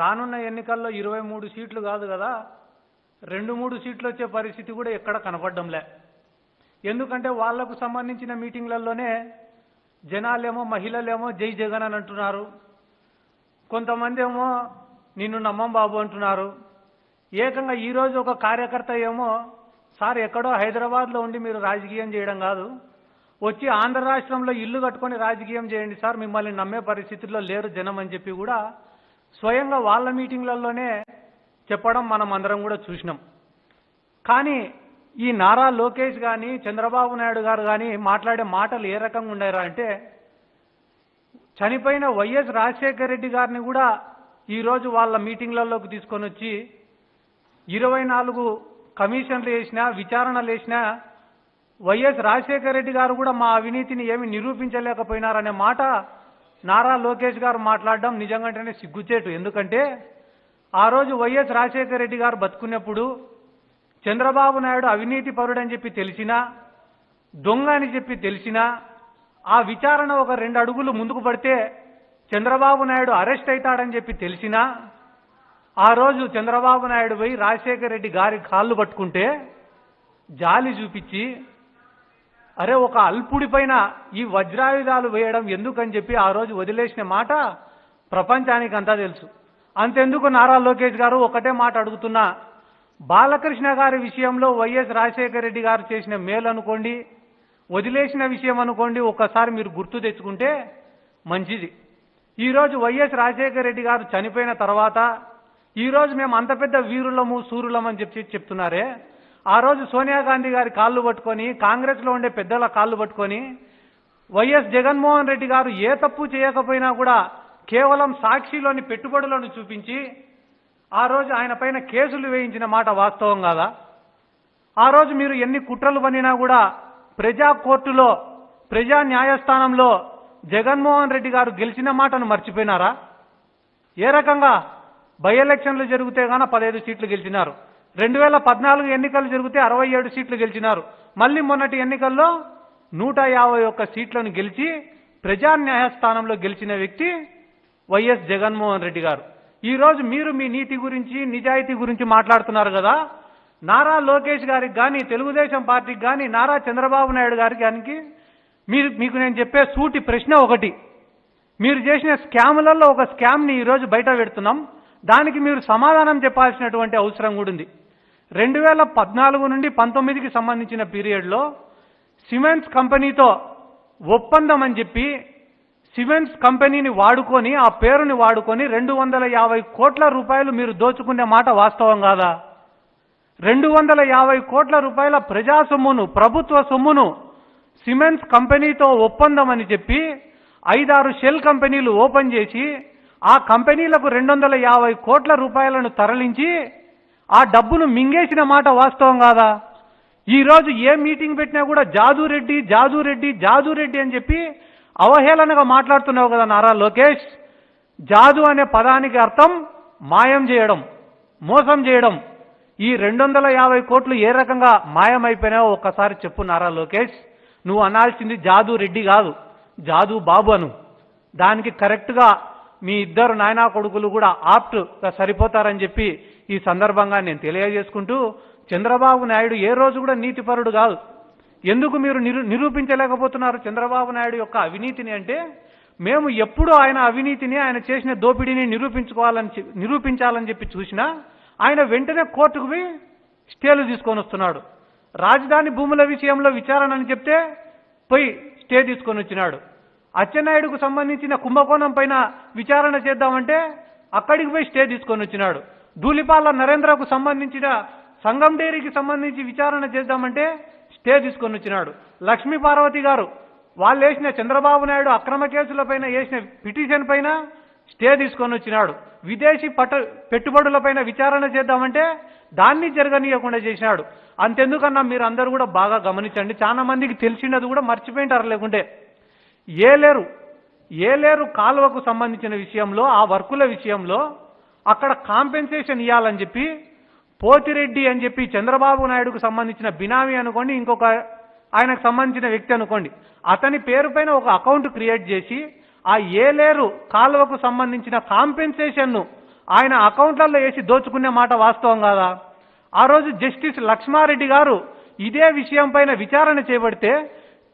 రానున్న ఎన్నికల్లో 23 సీట్లు కాదు కదా, 2-3 సీట్లు వచ్చే పరిస్థితి కూడా ఎక్కడ కనపడడంలే. ఎందుకంటే వాళ్లకు సంబంధించిన మీటింగ్లలోనే జనాలేమో మహిళలేమో జై జగన్ అని అంటున్నారు, కొంతమంది ఏమో నిన్ను నమ్మం బాబు అంటున్నారు. ఏకంగా ఈరోజు ఒక కార్యకర్త ఏమో సార్ ఎక్కడో హైదరాబాద్లో ఉండి మీరు రాజకీయం చేయడం కాదు, వచ్చి ఆంధ్ర రాష్ట్రంలో ఇల్లు కట్టుకొని రాజకీయం చేయండి సార్, మిమ్మల్ని నమ్మే పరిస్థితుల్లో లేరు జనం అని చెప్పి కూడా స్వయంగా వాళ్ళ మీటింగ్లలోనే చెప్పడం మనం అందరం కూడా చూసినాం. కానీ ఈ నారా లోకేష్ కానీ చంద్రబాబు నాయుడు గారు కానీ మాట్లాడే మాటలు ఏ రకంగా ఉండేరా అంటే, చనిపోయిన వైఎస్ రాజశేఖర రెడ్డి గారిని కూడా ఈరోజు వాళ్ళ మీటింగ్లలోకి తీసుకొని వచ్చి 24 కమిషన్లు వేసినా విచారణలు వేసినా వైఎస్ రాజశేఖర రెడ్డి గారు కూడా మా అవినీతిని ఏమి నిరూపించలేకపోయినారనే మాట నారా లోకేష్ గారు మాట్లాడడం నిజంగానే సిగ్గుచేటు. ఎందుకంటే ఆ రోజు వైఎస్ రాజశేఖర రెడ్డి గారు బతుకున్నప్పుడు చంద్రబాబు నాయుడు అవినీతి పరుడని చెప్పి తెలిసినా, దొంగ అని చెప్పి తెలిసినా, ఆ విచారణ ఒక 2 అడుగులు ముందుకు పడితే చంద్రబాబు నాయుడు అరెస్ట్ అవుతాడని చెప్పి తెలిసినా, ఆ రోజు చంద్రబాబు నాయుడు పోయి రాజశేఖర రెడ్డి గారి కాళ్ళు పట్టుకుంటే జాలి చూపించి, అరే ఒక అల్పుడి పైన ఈ వజ్రాయుధాలు వేయడం ఎందుకని చెప్పి ఆ రోజు వదిలేసిన మాట ప్రపంచానికి అంతా తెలుసు. అంతెందుకు నారా లోకేష్ గారు ఒకటే మాట అడుగుతున్నా, బాలకృష్ణ గారి విషయంలో వైఎస్ రాజశేఖర రెడ్డి గారు చేసిన మేలు అనుకోండి, వదిలేసిన విషయం అనుకోండి, ఒక్కసారి మీరు గుర్తు తెచ్చుకుంటే మంచిది. ఈరోజు వైఎస్ రాజశేఖర రెడ్డి గారు చనిపోయిన తర్వాత ఈరోజు మేము అంత పెద్ద వీరులము సూరులము అని చెప్తున్నారే, ఆ రోజు సోనియా గాంధీ గారి కాళ్ళు పట్టుకొని, కాంగ్రెస్లో ఉండే పెద్దల కాళ్ళు పట్టుకొని వైఎస్ జగన్మోహన్ రెడ్డి గారు ఏ తప్పు చేయకపోయినా కూడా కేవలం సాక్షిలోని పెట్టుబడులను చూపించి ఆ రోజు ఆయన పైన కేసులు వేయించిన మాట వాస్తవం కాదా? ఆ రోజు మీరు ఎన్ని కుట్రలు పన్నినా కూడా ప్రజా కోర్టులో, ప్రజా న్యాయస్థానంలో జగన్మోహన్ రెడ్డి గారు గెలిచిన మాటను మర్చిపోయినారా? ఏ రకంగా బై ఎలక్షన్లు జరిగితే గాన 15 సీట్లు గెలిచినారు, 2014 ఎన్నికలు జరిగితే 67 సీట్లు గెలిచినారు, మళ్ళీ మొన్నటి ఎన్నికల్లో 151 సీట్లను గెలిచి ప్రజా న్యాయస్థానంలో గెలిచిన వ్యక్తి వైఎస్ జగన్మోహన్ రెడ్డి గారు. ఈరోజు మీరు మీ నీతి గురించి నిజాయితీ గురించి మాట్లాడుతున్నారు కదా, నారా లోకేష్ గారికి కానీ తెలుగుదేశం పార్టీకి కానీ నారా చంద్రబాబు నాయుడు గారికి మీకు నేను చెప్పే సూటి ప్రశ్న ఒకటి, మీరు చేసిన స్కాములలో ఒక స్కామ్ని ఈరోజు బయట పెడుతున్నాం, దానికి మీరు సమాధానం చెప్పాల్సినటువంటి అవసరం కూడా ఉంది. 2014 నుండి 19కి సంబంధించిన పీరియడ్లో సిమెంట్స్ కంపెనీతో ఒప్పందం అని చెప్పి సిమెంట్స్ కంపెనీని వాడుకొని, ఆ పేరుని వాడుకొని 250 కోట్ల రూపాయలు మీరు దోచుకునే మాట వాస్తవం కాదా? 250 కోట్ల రూపాయల ప్రజా సొమ్మును, ప్రభుత్వ సొమ్మును సిమెంట్స్ కంపెనీతో ఒప్పందం అని చెప్పి 5-6 షెల్ కంపెనీలు ఓపెన్ చేసి ఆ కంపెనీలకు 250 కోట్ల రూపాయలను తరలించి ఆ డబ్బును మింగేసిన మాట వాస్తవం కాదా? ఈరోజు ఏ మీటింగ్ పెట్టినా కూడా జాదూ రెడ్డి జాదూ రెడ్డి జాదూ రెడ్డి అని చెప్పి అవహేళనగా మాట్లాడుతున్నావు కదా నారా లోకేష్. జాదు అనే పదానికి అర్థం మాయం చేయడం, మోసం చేయడం. ఈ 250 కోట్లు ఏ రకంగా మాయమైపోయినాయో ఒక్కసారి చెప్పు నారా లోకేష్. నువ్వు అనాల్సింది జాదూ రెడ్డి కాదు, జాదూ బాబు అను. దానికి కరెక్ట్గా మీ ఇద్దరు నాయనా కొడుకులు కూడా ఆప్ట్గా సరిపోతారని చెప్పి ఈ సందర్భంగా నేను తెలియజేసుకుంటూ, చంద్రబాబు నాయుడు ఏ రోజు కూడా నీతిపరుడు కాదు. ఎందుకు మీరు నిరూపించలేకపోతున్నారు చంద్రబాబు నాయుడు యొక్క అవినీతిని అంటే, మేము ఎప్పుడు ఆయన అవినీతిని, ఆయన చేసిన దోపిడీని నిరూపించాలని చెప్పి చూసినా ఆయన వెంటనే కోర్టుకు పోయి స్టేలు తీసుకొని వస్తున్నాడు. రాజధాని భూముల విషయంలో విచారణ అని చెప్తే పోయి స్టే తీసుకొని వచ్చినాడు. అచ్చెన్నాయుడుకు సంబంధించిన కుంభకోణం పైన విచారణ చేద్దామంటే అక్కడికి పోయి స్టే తీసుకొని వచ్చినాడు. ధూళిపాల నరేంద్రకు సంబంధించిన సంగం డైరీకి సంబంధించి విచారణ చేద్దామంటే స్టే తీసుకొని వచ్చినాడు. లక్ష్మీ పార్వతి గారు వాళ్ళు వేసిన చంద్రబాబు నాయుడు అక్రమ కేసులపైన వేసిన పిటిషన్ పైన స్టే తీసుకొని వచ్చినాడు. విదేశీ పెట్టుబడులపైన విచారణ చేద్దామంటే దాన్ని జరగనీయకుండా చేసినాడు. అంతెందుకన్నా మీరు అందరూ కూడా బాగా గమనించండి, చాలా మందికి తెలిసినది కూడా మర్చిపోయింటారు. లేకుంటే ఏలేరు కాలువకు సంబంధించిన విషయంలో, ఆ వర్కుల విషయంలో అక్కడ కాంపెన్సేషన్ ఇవ్వాలని చెప్పి పోతిరెడ్డి అని చెప్పి చంద్రబాబు నాయుడుకు సంబంధించిన బినామీ అనుకోండి, ఇంకొక ఆయనకు సంబంధించిన వ్యక్తి అనుకోండి, అతని పేరు పైన ఒక అకౌంట్ క్రియేట్ చేసి ఆ ఏలేరు కాలువకు సంబంధించిన కాంపెన్సేషన్ను ఆయన అకౌంట్లలో వేసి దోచుకునే మాట వాస్తవం కాదా? ఆ రోజు జస్టిస్ లక్ష్మారెడ్డి గారు ఇదే విషయం పైన విచారణ చేపడితే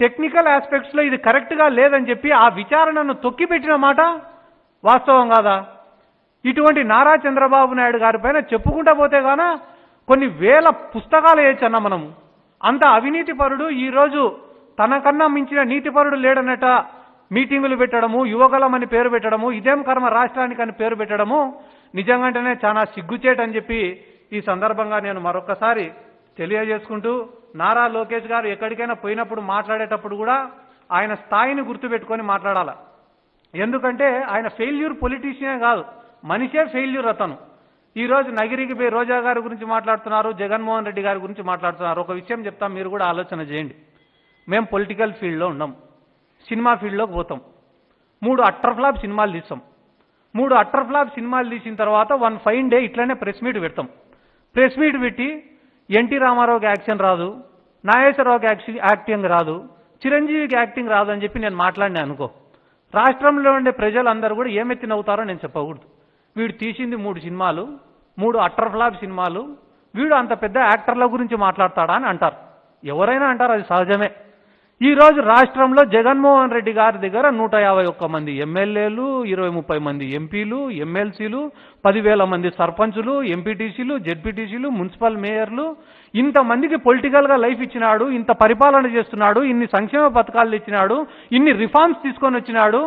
టెక్నికల్ ఆస్పెక్ట్స్లో ఇది కరెక్ట్గా లేదని చెప్పి ఆ విచారణను తొక్కిపెట్టిన మాట వాస్తవం కాదా? ఇటువంటి నారా చంద్రబాబు నాయుడు గారి పైన చెప్పుకుంటా పోతే గాన కొన్ని వేల పుస్తకాలు వేయచ్చన్న మనము. అంత అవినీతి పరుడు ఈరోజు తనకన్నా మించిన నీతిపరుడు లేడనట మీటింగులు పెట్టడము, యువగలం అని పేరు పెట్టడము, ఇదేం కర్మ రాష్ట్రానికి అని పేరు పెట్టడము నిజంగానే చాలా సిగ్గుచేటని చెప్పి ఈ సందర్భంగా నేను మరొకసారి తెలియజేసుకుంటూ, నారా లోకేష్ గారు ఎక్కడికైనా పోయినప్పుడు మాట్లాడేటప్పుడు కూడా ఆయన స్థాయిని గుర్తుపెట్టుకొని మాట్లాడాలి. ఎందుకంటే ఆయన ఫెయిల్యూర్ పొలిటీషియన్ కాదు, మనిషే ఫెయిల్యూర్ అతను. ఈరోజు నగిరికి పోయి రోజా గారి గురించి మాట్లాడుతున్నారు, జగన్మోహన్ రెడ్డి గారి గురించి మాట్లాడుతున్నారు. ఒక విషయం చెప్తాం, మీరు కూడా ఆలోచన చేయండి. మేము పొలిటికల్ ఫీల్డ్లో ఉన్నాం, సినిమా ఫీల్డ్లోకి పోతాం, 3 అట్టర్ ఫ్లాప్ సినిమాలు తీస్తాం. 3 అట్టర్ ఫ్లాప్ సినిమాలు తీసిన తర్వాత వన్ ఫైన్ డే ఇట్లనే ప్రెస్ మీట్ పెడతాం. ప్రెస్ మీట్ పెట్టి ఎన్టీ రామారావుకి యాక్షన్ రాదు, నాగేశ్వరరావుకి యాక్టింగ్ రాదు, చిరంజీవికి యాక్టింగ్ రాదు అని చెప్పి నేను మాట్లాడినా అనుకో, రాష్ట్రంలో ఉండే ప్రజలందరూ కూడా ఏమెత్తి నవ్వుతారో నేను చెప్పకూడదు. వీడు తీసింది 3 సినిమాలు, 3 అట్టర్ ఫ్లాప్ సినిమాలు, వీడు అంత పెద్ద యాక్టర్ల గురించి మాట్లాడతాడా అని అంటారు. ఎవరైనా అంటారు, అది సహజమే. ఈరోజు రాష్ట్రంలో జగన్మోహన్ రెడ్డి గారి దగ్గర 151 మంది ఎమ్మెల్యేలు, 20-30 మంది ఎంపీలు, ఎమ్మెల్సీలు, 10,000 మంది సర్పంచులు, ఎంపీటీసీలు, జెడ్పీటీసీలు, మున్సిపల్ మేయర్లు, ఇంతమందికి పొలిటికల్గా లైఫ్ ఇచ్చినాడు, ఇంత పరిపాలన చేస్తున్నాడు, ఇన్ని సంక్షేమ పథకాలు ఇచ్చినాడు, ఇన్ని రిఫార్మ్స్ తీసుకొని వచ్చినాడు.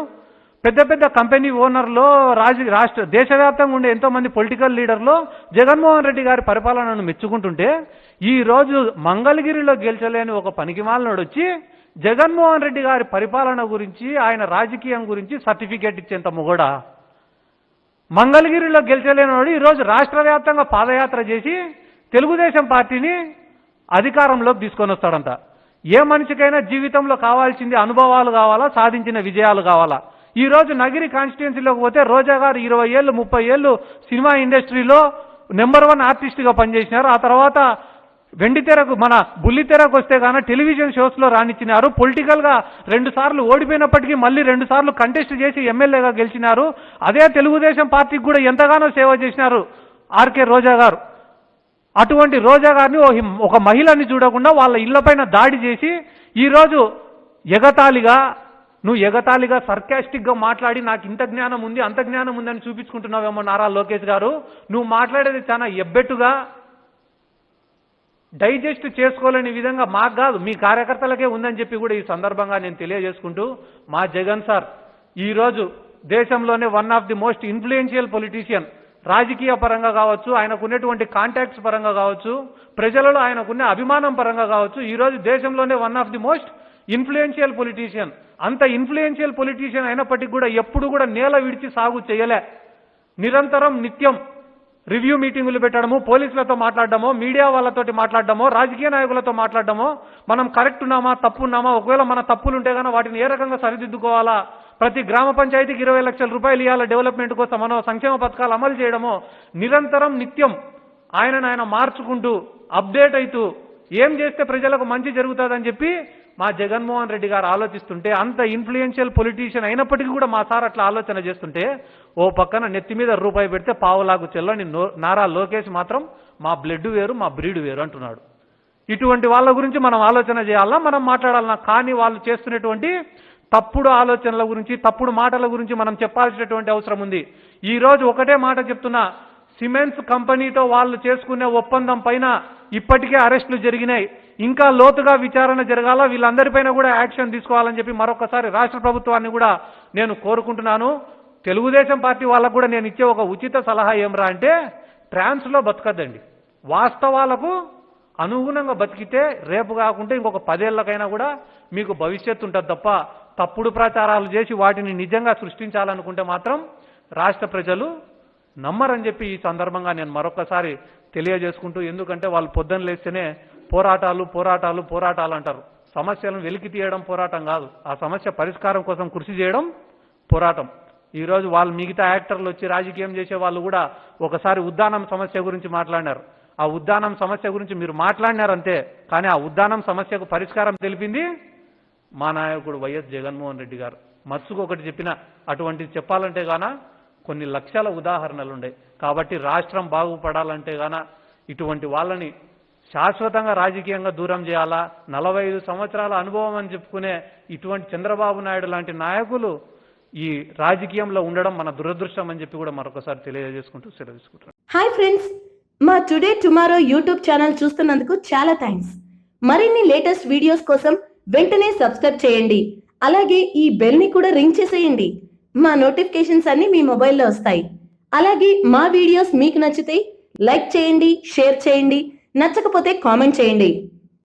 పెద్ద పెద్ద కంపెనీ ఓనర్లో రాష్ట్ర దేశవ్యాప్తంగా ఉండే ఎంతోమంది పొలిటికల్ లీడర్లో జగన్మోహన్ రెడ్డి గారి పరిపాలనను మెచ్చుకుంటుంటే ఈరోజు మంగళగిరిలో గెలిచలేని ఒక పనికిమాలినోడు వచ్చి జగన్మోహన్ రెడ్డి గారి పరిపాలన గురించి, ఆయన రాజకీయం గురించి సర్టిఫికేట్ ఇచ్చేంత మొగడా? మంగళగిరిలో గెలిచలేనివాడు ఈరోజు రాష్ట్ర వ్యాప్తంగా పాదయాత్ర చేసి తెలుగుదేశం పార్టీని అధికారంలోకి తీసుకొని వస్తాడంట. ఏ మనిషికైనా జీవితంలో కావాల్సింది అనుభవాలు కావాలా, సాధించిన విజయాలు కావాలా? ఈరోజు నగిరి కాన్స్టిట్యున్సీలోకి పోతే రోజా గారు 20 ఏళ్ళు 30 ఏళ్ళు సినిమా ఇండస్ట్రీలో నెంబర్ 1 ఆర్టిస్ట్గా పనిచేసినారు. ఆ తర్వాత వెండితెరకు మన బుల్లితెరకు వస్తే గాన టెలివిజన్ షోస్లో రాణించినారు. పొలిటికల్గా 2 సార్లు ఓడిపోయినప్పటికీ మళ్ళీ 2 సార్లు కంటెస్ట్ చేసి ఎమ్మెల్యేగా గెలిచినారు. అదే తెలుగుదేశం పార్టీకి కూడా ఎంతగానో సేవ చేసినారు ఆర్కే రోజా గారు. అటువంటి రోజా గారిని ఒక మహిళని చూడకుండా వాళ్ళ ఇళ్లపైన దాడి చేసి ఈరోజు ఎగతాళిగా సర్కాస్టిక్గా మాట్లాడి నాకు ఇంత జ్ఞానం ఉంది అంత జ్ఞానం ఉందని చూపించుకుంటున్నావేమో నారా లోకేష్ గారు. నువ్వు మాట్లాడేది చాలా ఎబ్బెట్టుగా, డైజెస్ట్ చేసుకోలేని విధంగా మాకు కాదు మీ కార్యకర్తలకే ఉందని చెప్పి కూడా ఈ సందర్భంగా నేను తెలియజేసుకుంటూ, మా జగన్ సార్ ఈరోజు దేశంలోనే one of the most influential politician, రాజకీయ పరంగా కావచ్చు, ఆయనకున్నటువంటి కాంటాక్ట్స్ పరంగా కావచ్చు, ప్రజలలో ఆయనకున్న అభిమానం పరంగా కావచ్చు, ఈరోజు దేశంలోనే one of the most influential politician. అంత ఇన్ఫ్లుయెన్షియల్ పొలిటీషియన్ అయినప్పటికీ కూడా ఎప్పుడు కూడా నేల విడిచి సాగు చేయలే. నిరంతరం నిత్యం రివ్యూ మీటింగులు పెట్టడము, పోలీసులతో మాట్లాడడమో, మీడియా వాళ్ళతోటి మాట్లాడడమో, రాజకీయ నాయకులతో మాట్లాడడమో, మనం కరెక్ట్ ఉన్నామా తప్పున్నామా, ఒకవేళ మన తప్పులు ఉంటే కనుక వాటిని ఏ రకంగా సరిదిద్దుకోవాలా, ప్రతి గ్రామ పంచాయతీకి 20 లక్షల రూపాయలు ఇవ్వాలా డెవలప్మెంట్ కోసం, మనం సంక్షేమ పథకాలు అమలు చేయడమో, నిరంతరం నిత్యం ఆయన మార్చుకుంటూ అప్డేట్ అవుతూ ఏం చేస్తే ప్రజలకు మంచి జరుగుతుందని చెప్పి మా జగన్మోహన్ రెడ్డి గారు ఆలోచిస్తుంటే, అంత ఇన్ఫ్లుయెన్షియల్ పొలిటీషియన్ అయినప్పటికీ కూడా మా సార్ అట్లా ఆలోచన చేస్తుంటే, ఓ పక్కన నెత్తి మీద రూపాయి పెడితే పావులాగు చెల్లని నారా లోకేష్ మాత్రం మా బ్లడ్ వేరు మా బ్రీడ్ వేరు అంటున్నాడు. ఇటువంటి వాళ్ళ గురించి మనం ఆలోచన చేయాలన్నా, మనం మాట్లాడాలన్నా, కానీ వాళ్ళు చేస్తున్నటువంటి తప్పుడు ఆలోచనల గురించి, తప్పుడు మాటల గురించి మనం చెప్పాల్సినటువంటి అవసరం ఉంది. ఈరోజు ఒకటే మాట చెప్తున్నా, సిమెంట్స్ కంపెనీతో వాళ్ళు చేసుకునే ఒప్పందం పైన ఇప్పటికే అరెస్టులు జరిగినాయి, ఇంకా లోతుగా విచారణ జరగాల, వీళ్ళందరిపైన కూడా యాక్షన్ తీసుకోవాలని చెప్పి మరొకసారి రాష్ట్ర ప్రభుత్వాన్ని కూడా నేను కోరుకుంటున్నాను. తెలుగుదేశం పార్టీ వాళ్ళకు కూడా నేను ఇచ్చే ఒక ఉచిత సలహా ఏమరా అంటే, ట్రాన్స్లో బతకద్దండి, వాస్తవాలకు అనుగుణంగా బతికితే రేపు కాకుంటే ఇంకొక 10 ఏళ్లకైనా కూడా మీకు భవిష్యత్తు ఉంటుంది తప్ప, తప్పుడు ప్రచారాలు చేసి వాటిని నిజంగా సృష్టించాలనుకుంటే మాత్రం రాష్ట్ర ప్రజలు నమ్మరని చెప్పి ఈ సందర్భంగా నేను మరొకసారి తెలియజేసుకుంటూ, ఎందుకంటే వాళ్ళు పొద్దున్న లేస్తేనే పోరాటాలు అంటారు. సమస్యలను వెలికి తీయడం పోరాటం కాదు, ఆ సమస్య పరిష్కారం కోసం కృషి చేయడం పోరాటం. ఈరోజు వాళ్ళు మిగతా యాక్టర్లు వచ్చి రాజకీయం చేసే వాళ్ళు కూడా ఒకసారి ఉద్దానం సమస్య గురించి మాట్లాడినారు. ఆ ఉద్దానం సమస్య గురించి మీరు మాట్లాడినారంతే, కానీ ఆ ఉద్దానం సమస్యకు పరిష్కారం తెలిపింది మా నాయకుడు వైఎస్ జగన్మోహన్ రెడ్డి గారు. మత్సుకు ఒకటి చెప్పిన అటువంటిది చెప్పాలంటే గాన కొన్ని లక్షల ఉదాహరణలు ఉన్నాయి. కాబట్టి రాష్ట్రం బాగుపడాలంటే గాన ఇటువంటి వాళ్ళని శాశ్వతంగా రాజకీయంగా దూరం చేయాలా. 45 సంవత్సరాల అనుభవం అని చెప్పుకునే ఇటువంటి చంద్రబాబు నాయుడు లాంటి నాయకులు ఈ రాజకీయంలో ఉండడం మన దురదృష్టం అని చెప్పి కూడా మరొకసారి తెలియజేసుకుంటూ సెలవు తీసుకుంటున్నాను. హాయ్ ఫ్రెండ్స్, మా టుడే టుమారో యూట్యూబ్ ఛానల్ చూస్తున్నందుకు చాలా థ్యాంక్స్. మరిన్ని లేటెస్ట్ వీడియోస్ కోసం వెంటనే సబ్స్క్రైబ్ చేయండి. అలాగే ఈ బెల్ ని కూడా రింగ్ చేసేయండి. మా నోటిఫికేషన్స్ అన్ని మీ మొబైల్లో వస్తాయి. అలాగే మా వీడియోస్ మీకు నచ్చితే లైక్ చేయండి, షేర్ చేయండి, నచ్చకపోతే కామెంట్ చేయండి.